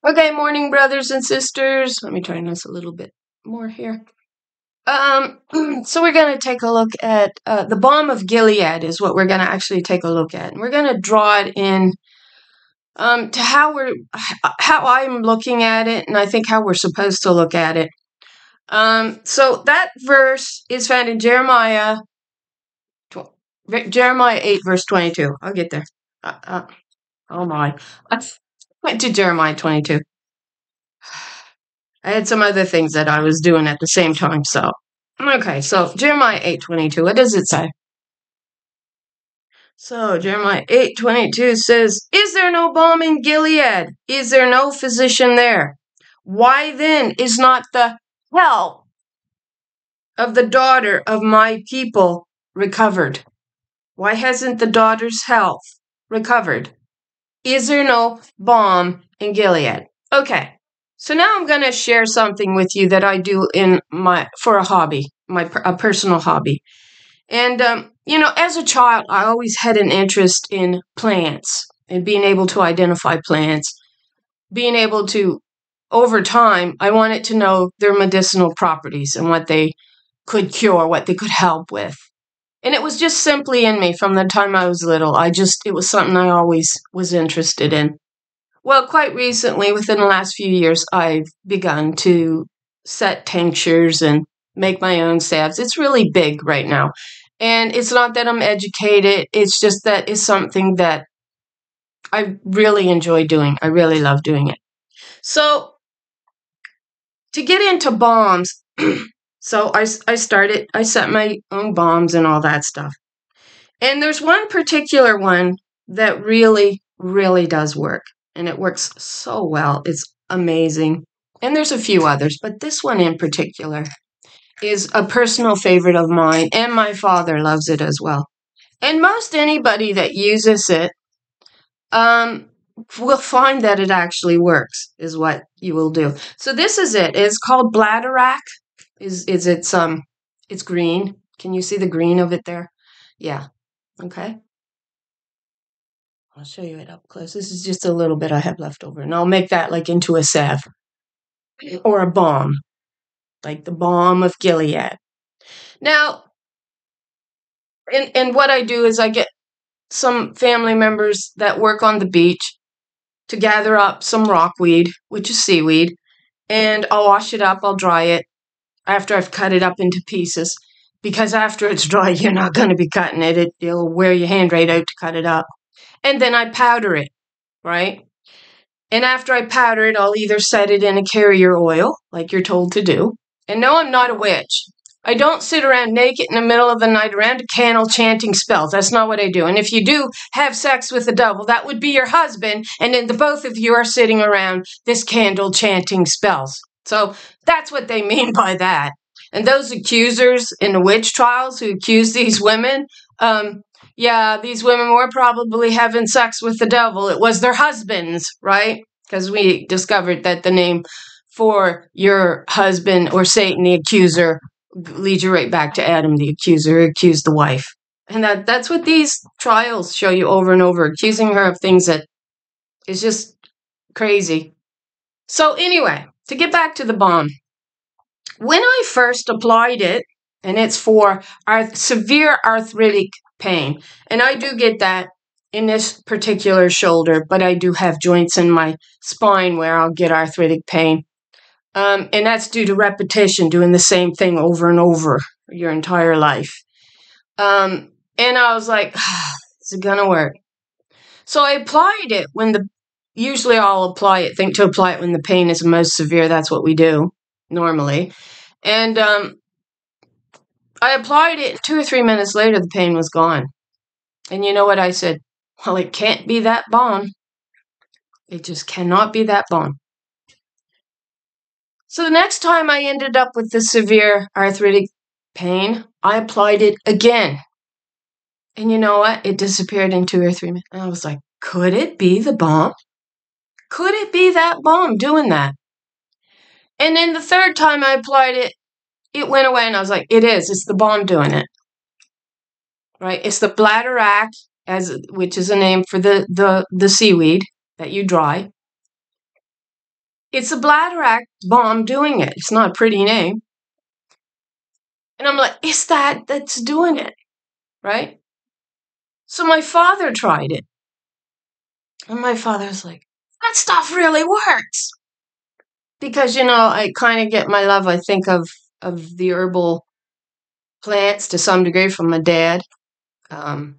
Okay, morning, brothers and sisters. Let me try this a little bit more here. So we're going to take a look at the Balm of Gilead is what we're going to actually take a look at. And we're going to draw it in to how I'm looking at it, and I think how we're supposed to look at it. So that verse is found in Jeremiah 8, verse 22. I'll get there. Oh my. I went to Jeremiah 22. I had some other things that I was doing at the same time, so. Okay, so Jeremiah 8:22, what does it say? So Jeremiah 8:22 says, "Is there no balm in Gilead? Is there no physician there? Why then is not the health of the daughter of my people recovered? Why hasn't the daughter's health recovered? Is there no balm in Gilead?" Okay. So now I'm going to share something with you that I do for a hobby, a personal hobby. And, as a child, I always had an interest in plants and being able to identify plants, being able to, over time, I wanted to know their medicinal properties and what they could cure, what they could help with. And it was just simply in me from the time I was little. It was something I always was interested in. Well, quite recently, within the last few years, I've begun to set tinctures and make my own salves. It's really big right now. And it's not that I'm educated. It's just that it's something that I really enjoy doing. I really love doing it. So to get into balms, so I set my own balms and all that stuff. And there's one particular one that really, really does work. And it works so well. It's amazing. And there's a few others, but this one in particular is a personal favorite of mine, and my father loves it as well. And most anybody that uses it will find that it actually works, is what you will do. So this is it. It's called bladderwrack. It's green. Can you see the green of it there? Yeah. Okay. I'll show you it up close. This is just a little bit I have left over, and I'll make that like into a salve or a balm, like the Balm of Gilead. Now, and what I do is I get some family members that work on the beach to gather up some rockweed, which is seaweed, and I'll wash it up, I'll dry it after I've cut it up into pieces, because after it's dry, you're not going to be cutting it. It'll wear your hand right out to cut it up. And then I powder it, right? And after I powder it, I'll either set it in a carrier oil, like you're told to do. And no, I'm not a witch. I don't sit around naked in the middle of the night around a candle chanting spells. That's not what I do. And if you do have sex with the devil, that would be your husband, and then the both of you are sitting around this candle chanting spells. So that's what they mean by that. And those accusers in the witch trials who accuse these women, yeah, these women were probably having sex with the devil. It was their husbands, right? Because we discovered that the name for your husband or Satan, the accuser, leads you right back to Adam, the accuser, who accused the wife. And that's what these trials show you over and over, accusing her of things that is just crazy. So anyway, to get back to the balm, when I first applied it, and it's for severe arthritic pain, and I do get that in this particular shoulder, but I do have joints in my spine where I'll get arthritic pain. And that's due to repetition, doing the same thing over and over your entire life. And I was like, is it going to work? So I applied it usually I'll apply it when the pain is most severe. That's what we do normally. And I applied it. 2 or 3 minutes later, the pain was gone. And you know what I said? Well, it can't be that balm. It just cannot be that balm. So the next time I ended up with the severe arthritic pain, I applied it again. And you know what? It disappeared in 2 or 3 minutes. And I was like, could it be the balm? Could it be that balm doing that? And then the third time I applied it, it went away, and I was like, it is. It's the balm doing it. Right? It's the bladderwrack, which is a name for the seaweed that you dry. It's a bladder balm doing it. It's not a pretty name. And I'm like, it's that's doing it, right? So my father tried it. And my father was like, that stuff really works. Because, I kind of get my love, I think, of the herbal plants to some degree from my dad. I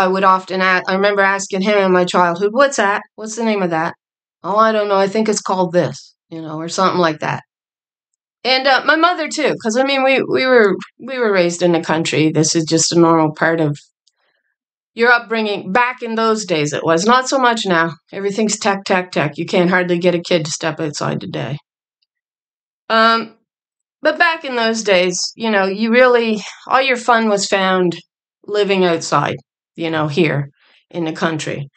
would often I remember asking him in my childhood, what's that? What's the name of that? Oh, I don't know. I think it's called this, or something like that. And my mother too, because we were raised in the country. This is just a normal part of your upbringing. Back in those days, it was not so much now. Everything's tech. You can't hardly get a kid to step outside today. But back in those days, you really all your fun was found living outside, here in the country.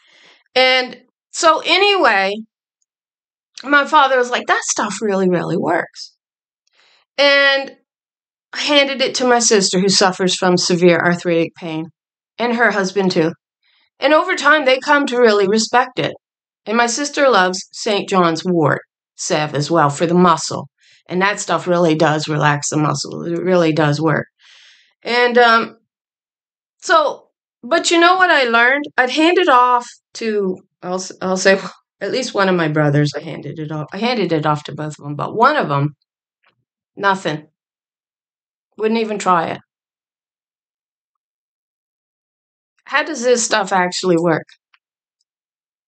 And so anyway, my father was like, that stuff really, really works. And I handed it to my sister, who suffers from severe arthritic pain, and her husband too. And over time, they come to really respect it. And my sister loves St. John's wort salve as well for the muscle. And that stuff really does relax the muscle. It really does work. And but you know what I learned? I'd hand it off to, I'll say, at least one of my brothers. I handed it off. I handed it off to both of them, but one of them, nothing. Wouldn't even try it. How does this stuff actually work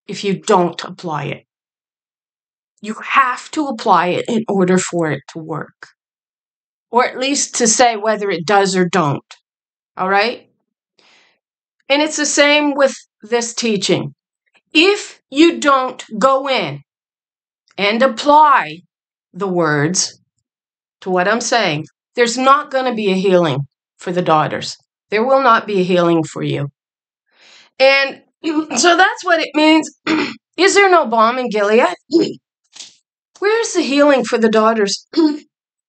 if you don't apply it? You have to apply it in order for it to work. Or at least to say whether it does or don't. All right? And it's the same with this teaching. If you don't go in and apply the words to what I'm saying, there's not going to be a healing for the daughters. There will not be a healing for you. And so that's what it means. Is there no balm in Gilead? Where's the healing for the daughters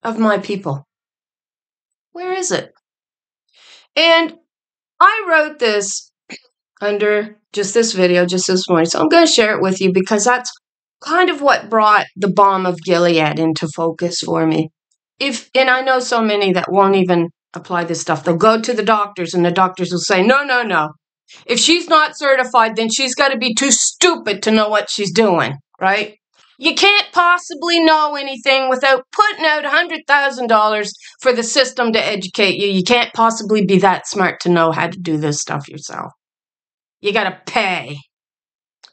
of my people? Where is it? And I wrote this under just this video, just this morning. So I'm going to share it with you because that's kind of what brought the Balm of Gilead into focus for me. And I know so many that won't even apply this stuff. They'll go to the doctors and the doctors will say, no. If she's not certified, then she's got to be too stupid to know what she's doing, right? You can't possibly know anything without putting out $100,000 for the system to educate you. You can't possibly be that smart to know how to do this stuff yourself. You got to pay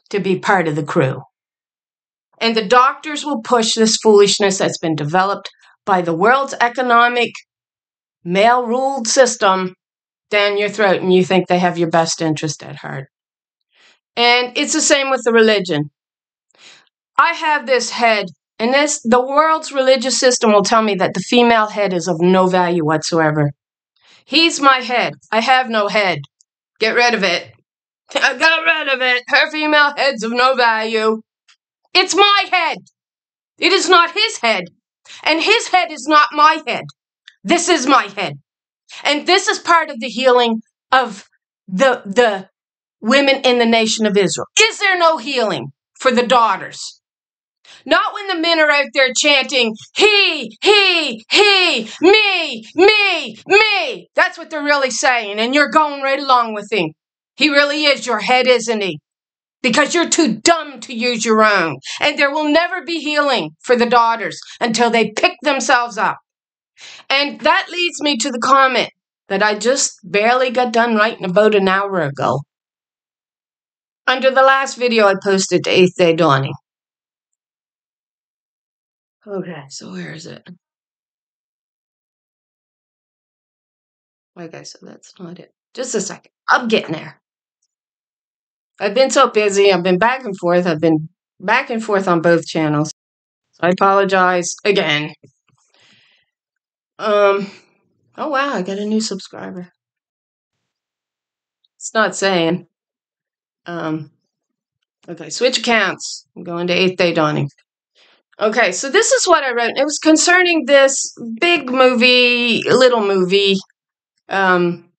to be part of the crew. And the doctors will push this foolishness that's been developed by the world's economic, male-ruled system down your throat, and you think they have your best interest at heart. And it's the same with the religion. I have this head, and the world's religious system will tell me that the female head is of no value whatsoever. He's my head. I have no head. Get rid of it. I got rid of it. Her female head's of no value. It's my head. It is not his head. And his head is not my head. This is my head. And this is part of the healing of the women in the nation of Israel. Is there no healing for the daughters? Not when the men are out there chanting, he, me. That's what they're really saying. And you're going right along with him. He really is your head, isn't he? Because you're too dumb to use your own. And there will never be healing for the daughters until they pick themselves up. And that leads me to the comment that I just barely got done writing about an hour ago. Under the last video I posted to 8th Day Dawning. Okay, so where is it? Okay, so that's not it. Just a second. I'm getting there. I've been so busy. I've been back and forth. I've been back and forth on both channels. So I apologize again. Oh wow, I got a new subscriber. It's not saying. Okay, switch accounts. I'm going to 8th Day Dawning. Okay, so this is what I wrote. It was concerning this big movie, little movie, animation,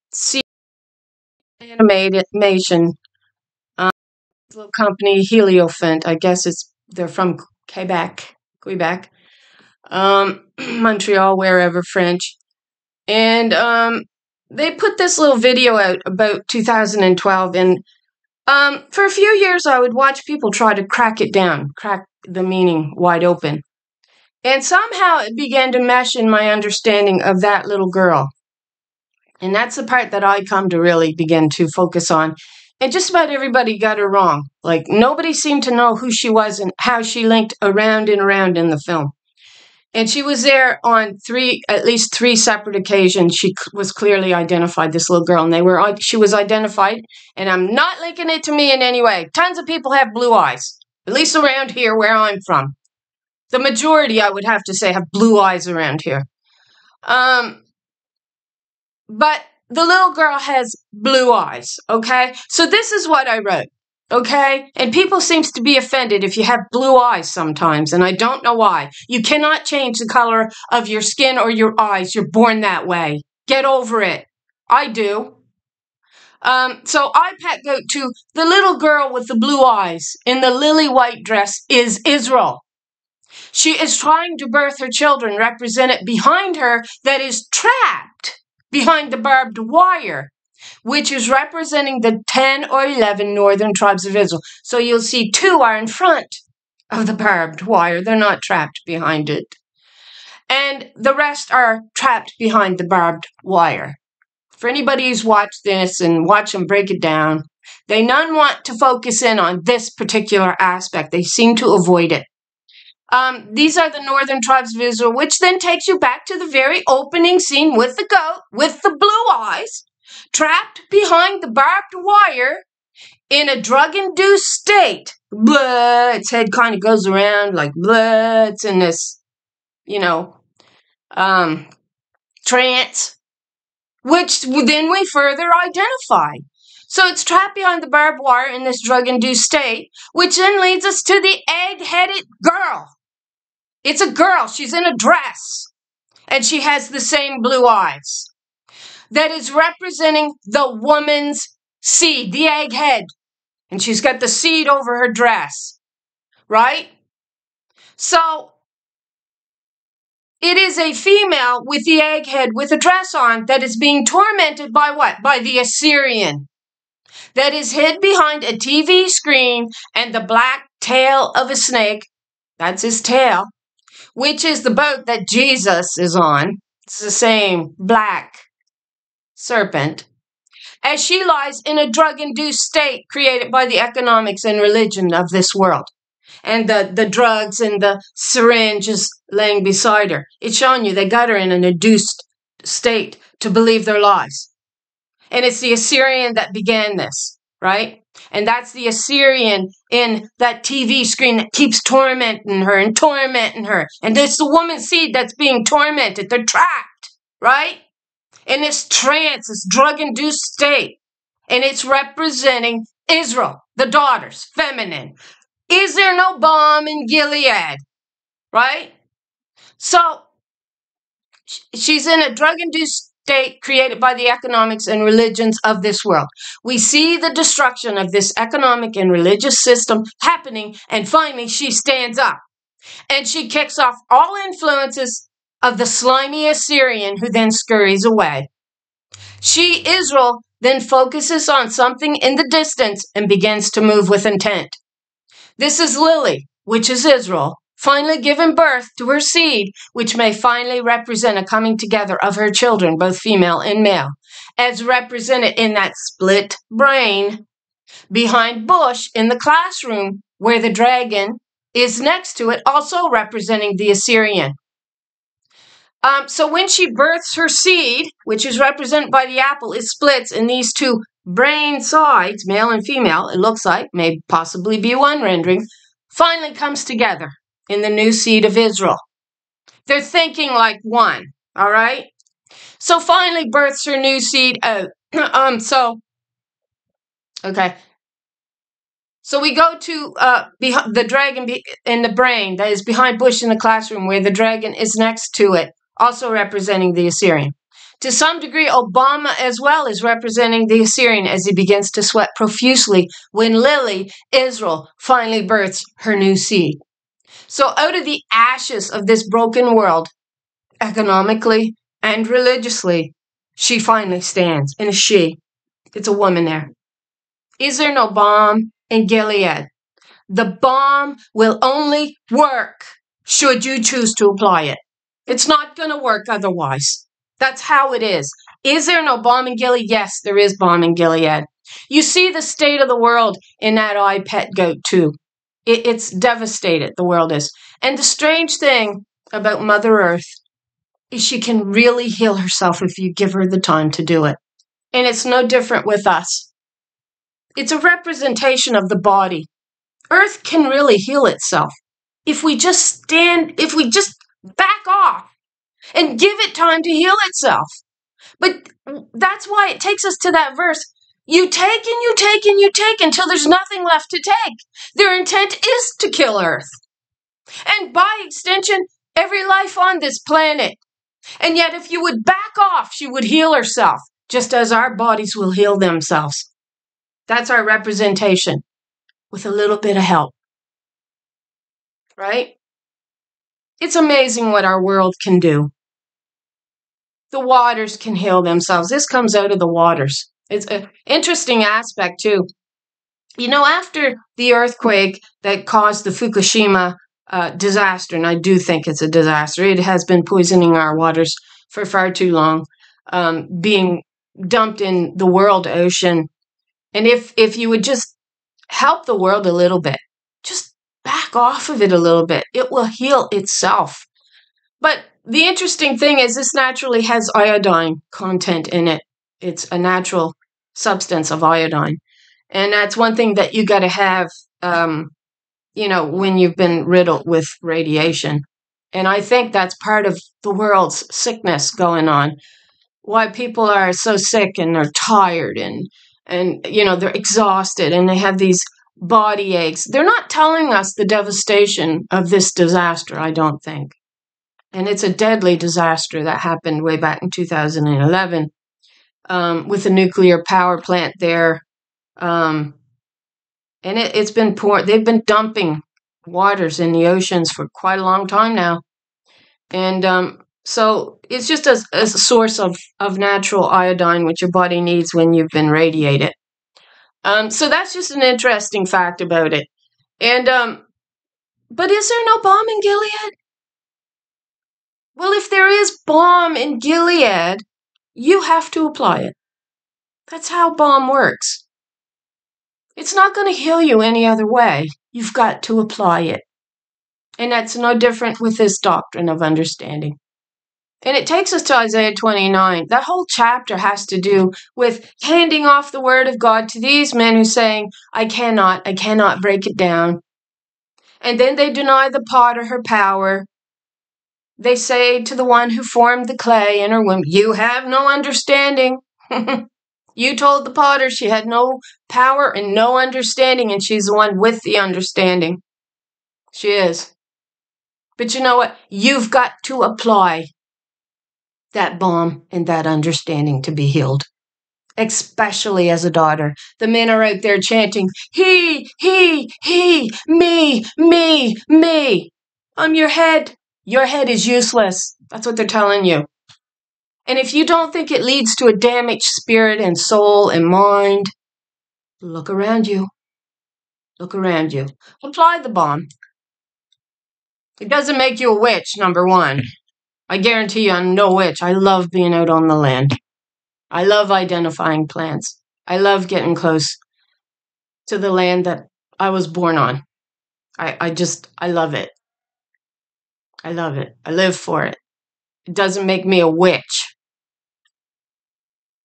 little company, Heliophant. I guess they're from Quebec, Montreal, wherever, French. And they put this little video out about 2012. And for a few years, I would watch people try to crack the meaning wide open. And somehow it began to mesh in my understanding of that little girl. And that's the part that I come to really begin to focus on. And just about everybody got her wrong. Like, nobody seemed to know who she was and how she linked around and around in the film. And she was there on at least three separate occasions. She was clearly identified, this little girl. And she was identified. And I'm not linking it to me in any way. Tons of people have blue eyes. At least around here where I'm from. The majority, I would have to say, have blue eyes around here. But the little girl has blue eyes, okay? So this is what I wrote, okay? And people seems to be offended if you have blue eyes sometimes, and I don't know why. You cannot change the color of your skin or your eyes. You're born that way. Get over it. I do. So I go to the little girl with the blue eyes in the lily white dress is Israel. She is trying to birth her children, represented behind her, that is trapped behind the barbed wire, which is representing the 10 or 11 northern tribes of Israel. So you'll see 2 are in front of the barbed wire. They're not trapped behind it. And the rest are trapped behind the barbed wire. For anybody who's watched this and watch them break it down, they none want to focus in on this particular aspect. They seem to avoid it. These are the northern tribes of Israel, which then takes you back to the very opening scene with the goat, with the blue eyes, trapped behind the barbed wire in a drug-induced state. Blah, its head kind of goes around like blah, it's in this, trance, which then we further identify. So it's trapped behind the barbed wire in this drug-induced state, which then leads us to the egg-headed girl. It's a girl. She's in a dress. And she has the same blue eyes. That is representing the woman's seed, the egghead. And she's got the seed over her dress. Right? So, it is a female with the egghead with a dress on that is being tormented by what? By the Assyrian. That is hid behind a TV screen and the black tail of a snake. That's his tail. Which is the boat that Jesus is on. It's the same black serpent. As she lies in a drug-induced state created by the economics and religion of this world. And the drugs and the syringe is laying beside her. It's showing you they got her in an induced state to believe their lies. And it's the Assyrian that began this, right? And that's the Assyrian in that TV screen that keeps tormenting her. And it's the woman's seed that's being tormented. They're trapped, right? In this trance, this drug-induced state. And it's representing Israel, the daughters, feminine. Is there no balm in Gilead? Right? So, she's in a drug-induced state created by the economics and religions of this world. We see the destruction of this economic and religious system happening, and finally she stands up. And she kicks off all influences of the slimy Assyrian, who then scurries away. She, Israel, then focuses on something in the distance and begins to move with intent. This is Lily, which is Israel, finally giving birth to her seed, which may finally represent a coming together of her children, both female and male, as represented in that split brain behind Bush in the classroom, where the dragon is next to it, also representing the Assyrian. So when she births her seed, which is represented by the apple, it splits in these 2 brain sides, male and female, it looks like, may possibly be one rendering, finally comes together in the new seed of Israel. They're thinking like one, all right? So finally births her new seed out. So we go to the dragon in the brain that is behind Bush in the classroom, where the dragon is next to it, also representing the Assyrian. To some degree, Obama as well is representing the Assyrian as he begins to sweat profusely when Lily, Israel, finally births her new seed. So out of the ashes of this broken world, economically and religiously, she finally stands. And it's a woman there. Is there no balm in Gilead? The balm will only work should you choose to apply it. It's not going to work otherwise. That's how it is. Is there no balm in Gilead? Yes, there is balm in Gilead. You see the state of the world in that pet goat too. It's devastated, the world is. And the strange thing about Mother Earth is she can really heal herself if you give her the time to do it. And it's no different with us. It's a representation of the body. Earth can really heal itself if we just back off and give it time to heal itself. But that's why it takes us to that verse. You take and you take and you take until there's nothing left to take. Their intent is to kill Earth. And by extension, every life on this planet. And yet if you would back off, she would heal herself, just as our bodies will heal themselves. That's our representation, with a little bit of help. Right? It's amazing what our world can do. The waters can heal themselves. This comes out of the waters. It's an interesting aspect, too. You know, after the earthquake that caused the Fukushima disaster, and I do think it's a disaster, it has been poisoning our waters for far too long, being dumped in the world ocean. And if you would just help the world a little bit, just back off of it a little bit, it will heal itself. But the interesting thing is this naturally has iodine content in it. It's a natural substance of iodine. And that's one thing that you got to have, when you've been riddled with radiation. And I think that's part of the world's sickness going on. Why people are so sick and they're tired and they're exhausted and they have these body aches. They're not telling us the devastation of this disaster, I don't think. And it's a deadly disaster that happened way back in 2011 with a nuclear power plant there. And it's been they've been dumping waters in the oceans for quite a long time now. And so it's just as a source of natural iodine, which your body needs when you've been radiated. So that's just an interesting fact about it. And but is there no balm in Gilead? Well, if there is balm in Gilead, you have to apply it. That's how balm works. It's not going to heal you any other way. You've got to apply it. And that's no different with this doctrine of understanding. And it takes us to Isaiah 29. That whole chapter has to do with handing off the word of God to these men who are saying, I cannot break it down. And then they deny the potter her power. They say to the one who formed the clay in her womb, you have no understanding. You told the potter she had no power and no understanding, and she's the one with the understanding. She is. But you know what? You've got to apply that balm and that understanding to be healed, especially as a daughter. The men are out there chanting, he, me, me, me. Your head. Your head is useless. That's what they're telling you. And if you don't think it leads to a damaged spirit and soul and mind, look around you. Look around you. Apply the balm. It doesn't make you a witch, number one. I guarantee you I'm no witch. I love being out on the land. I love identifying plants. I love getting close to the land that I was born on. I love it. I love it. I live for it. It doesn't make me a witch.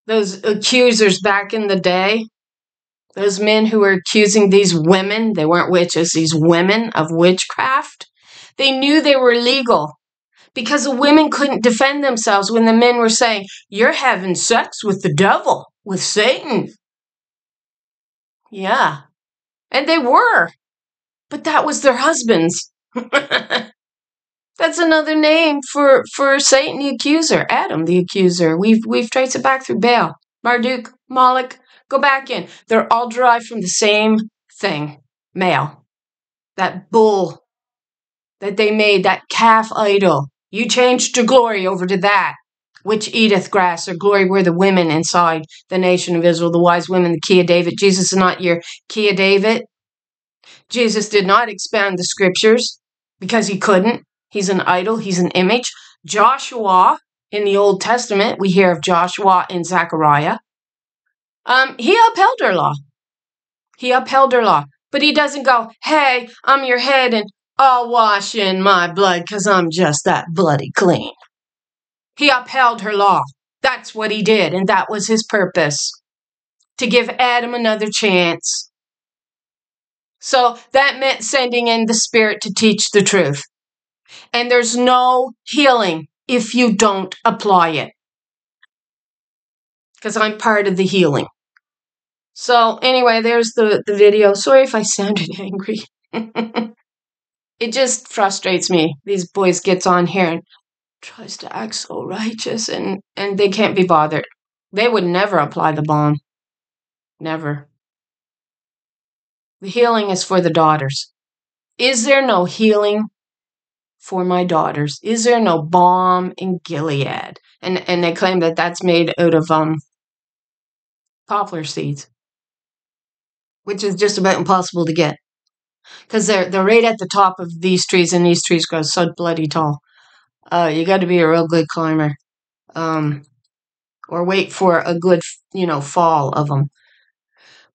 Those accusers back in the day, those men who were accusing these women, they weren't witches, these women of witchcraft, they knew they were illegal because the women couldn't defend themselves when the men were saying, you're having sex with the devil, with Satan. Yeah. And they were. But that was their husbands. That's another name for Satan the accuser, Adam the accuser. We've traced it back through Baal, Marduk, Moloch. Go back in. They're all derived from the same thing, male. That bull that they made, that calf idol. You changed your glory over to that, which eateth grass. Or glory were the women inside the nation of Israel, the wise women, the key of David. Jesus is not your key of David. Jesus did not expound the scriptures because he couldn't. He's an idol. He's an image. Joshua, in the Old Testament, we hear of Joshua in Zechariah. He upheld her law. He upheld her law. But he doesn't go, hey, I'm your head and I'll wash in my blood because I'm just that bloody clean. He upheld her law. That's what he did, and that was his purpose, to give Adam another chance. So that meant sending in the Spirit to teach the truth. And there's no healing if you don't apply it. Because I'm part of the healing. So anyway, there's the video. Sorry if I sounded angry. It just frustrates me. These boys gets on here and tries to act so righteous, and they can't be bothered. They would never apply the balm. Never. The healing is for the daughters. Is there no healing for my daughters? Is there no balm in Gilead? And they claim that that's made out of poplar seeds, which is just about impossible to get. Because they're right at the top of these trees, and these trees grow so bloody tall. You got to be a real good climber, or wait for a good, fall of them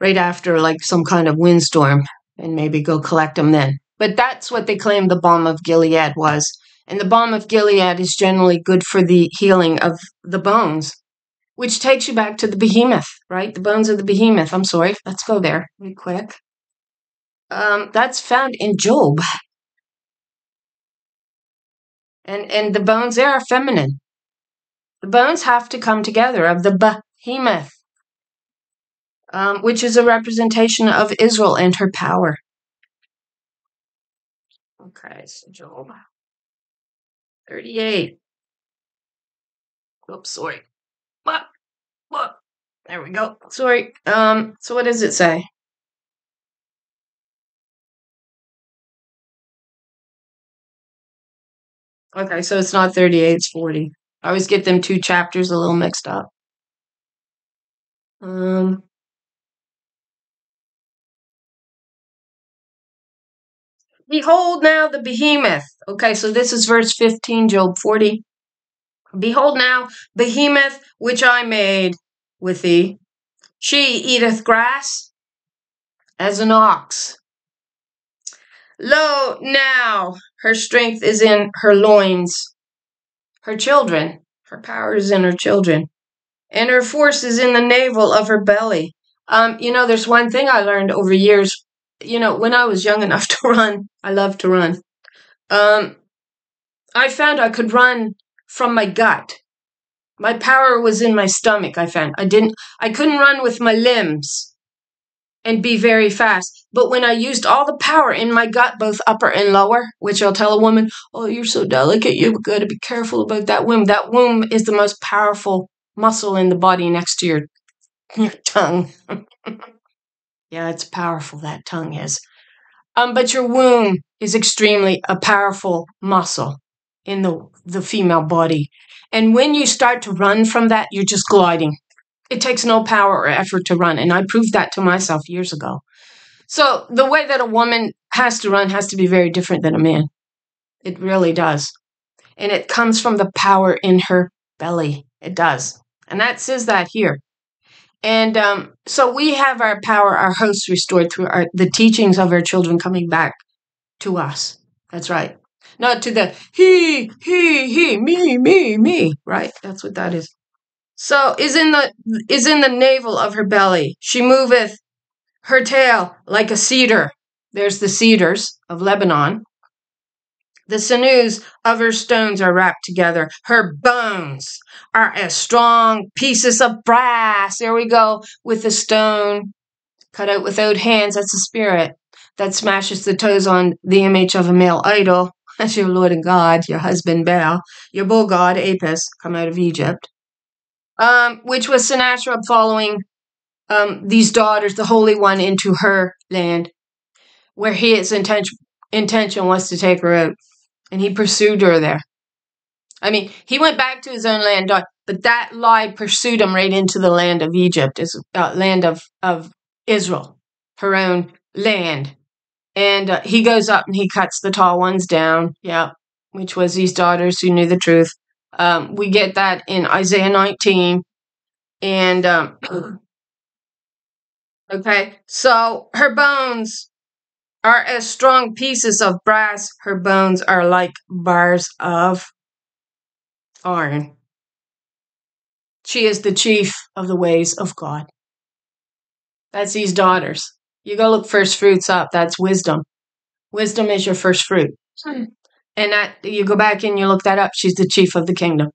right after like some kind of windstorm, and maybe go collect them then. But that's what they claim the balm of Gilead was, and the balm of Gilead is generally good for the healing of the bones, which takes you back to the behemoth, right? The bones of the behemoth. I'm sorry. Let's go there real quick. That's found in Job. And the bones there are feminine. The bones have to come together of the behemoth, which is a representation of Israel and her power. Okay, so Job 38. Oops, sorry. What? There we go. Sorry. So what does it say? Okay, so it's not 38, it's 40. I always get them two chapters a little mixed up. Behold now the behemoth. Okay, so this is verse 15, Job 40. Behold now, behemoth which I made with thee. She eateth grass as an ox. Lo, now her strength is in her loins. Her children, her power is in her children. And her force is in the navel of her belly. There's one thing I learned over years. When I was young enough to run, I loved to run. I found I could run from my gut. My power was in my stomach, I found. I couldn't run with my limbs and be very fast. But when I used all the power in my gut, both upper and lower, which I'll tell a woman, oh, you're so delicate, you've got to be careful about that womb. That womb is the most powerful muscle in the body next to your tongue. Yeah, it's powerful, that tongue is. But your womb is extremely a powerful muscle in the female body. And when you start to run from that, you're just gliding. It takes no power or effort to run. And I proved that to myself years ago. So the way that a woman has to run has to be very different than a man. It really does. And it comes from the power in her belly. It does. And that says that here. And so we have our power, our hosts restored through the teachings of our children coming back to us. That's right. Not to the he, me, right? That's what that is. So is in the navel of her belly. She moveth her tail like a cedar. There's the cedars of Lebanon. The sinews of her stones are wrapped together. Her bones are as strong pieces of brass. There we go with the stone cut out without hands. That's the spirit that smashes the toes on the image of a male idol. as your Lord and God, your husband Baal, your bull god Apis, come out of Egypt, which was Sennacherib following these daughters, the Holy One, into her land, where his intention was to take her out. And he pursued her there. I mean, he went back to his own land, but that lie pursued him right into the land of Egypt, land of Israel, her own land. And he goes up and he cuts the tall ones down, which was these daughters who knew the truth. We get that in Isaiah 19. And, okay, so her bones are as strong pieces of brass. Her bones are like bars of iron. She is the chief of the ways of God. That's these daughters. You go look first fruits up. That's wisdom. Wisdom is your first fruit. And that you go back and you look that up. She's the chief of the kingdom.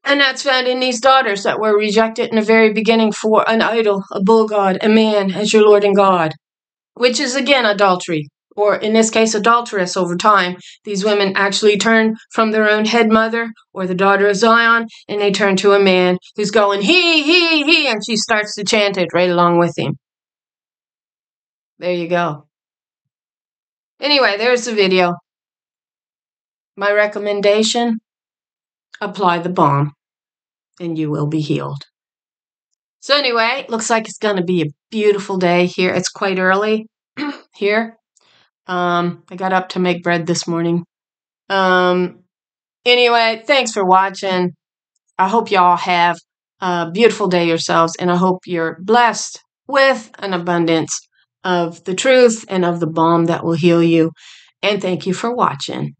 And that's found in these daughters that were rejected in the very beginning for an idol, a bull god, a man as your Lord and God, which is again adultery, or in this case, adulteress over time. These women actually turn from their own head mother or the daughter of Zion, and they turn to a man who's going, he, and she starts to chant it right along with him. There you go. Anyway, there's the video. My recommendation, apply the balm, and you will be healed. So anyway, looks like it's going to be a beautiful day here. It's quite early here. I got up to make bread this morning. Anyway, thanks for watching. I hope y'all have a beautiful day yourselves, and I hope you're blessed with an abundance of the truth and of the balm that will heal you. And thank you for watching.